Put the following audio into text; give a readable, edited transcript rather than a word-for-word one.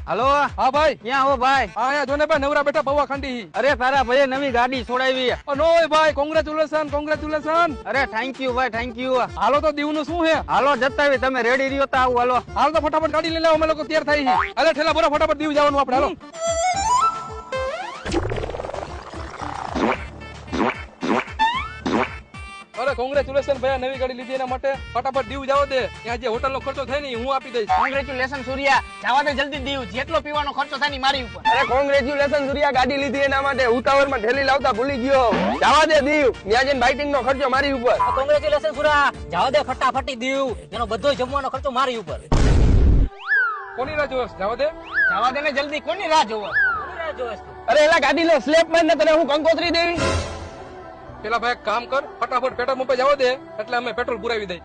Hello હા ભાઈ, ક્યાં હો ભાઈ? અહીંયા જો ને ભાઈ નવરા બેઠા પૌવા ખાંડી. અરે તારા ભાઈએ નવી ગાડી છોડાવી. નો ભાઈ, કોંગ્રેચ્યુલેશન. અરે થેન્ક યુ ભાઈ, થેન્ક યુ. હાલો તો દીવનું શું હે? હાલો જતાવી, તમે રેડી રહ્યો તો આવું હાલો. હાલ તો ફટાફટ ગાડી લઈ લાવો, અમે લોકો તૈયાર થઈ છીએ. અરે ઠેલા ભરો, ફટાફટ દીવ જવાનું આપણે, હાલો. અરે કોંગ્રેચ્યુલેશન ભાઈ, નવી ગાડી લીધી એના માટે. ફટાફટ દીવ જાવ દે, ત્યાં જે હોટલ નો ખર્ચો થાય ને હું આપી દઈશ. કોંગ્રેચ્યુલેશન સૂર્યા, જવા દે જલ્દી દીવ, જેટલો પીવાનો ખર્ચો થાય ને મારી ઉપર. અરે કોંગ્રેચ્યુલેશન સૂર્યા, ગાડી લીધી એના માટે. ઉતાવળમાં ઠેલી લાવતા ભૂલી ગયો. જવા દે દીવ, ત્યાં જઈને બાઇટિંગ નો ખર્ચો મારી ઉપર. કોંગ્રેચ્યુલેશન સૂર્યા, જવા દે ફટાફટી દીવ, એનો બધો જમવાનો ખર્ચો મારી ઉપર. કોની રાહ જોવે? જવા દે. જવા દે ને જલ્દી, કોની રાહ જોવો? કોની રાહ જોવે છે? અરે એલા ગાડી નો સ્લેપ મારીને તને હું કંકોત્રી દેવી. પેલા ભાઈ એક કામ કર, ફટાફટ પેટ્રોલ પંપે જવા દે, એટલે અમે પેટ્રોલ પુરાવી દઈ.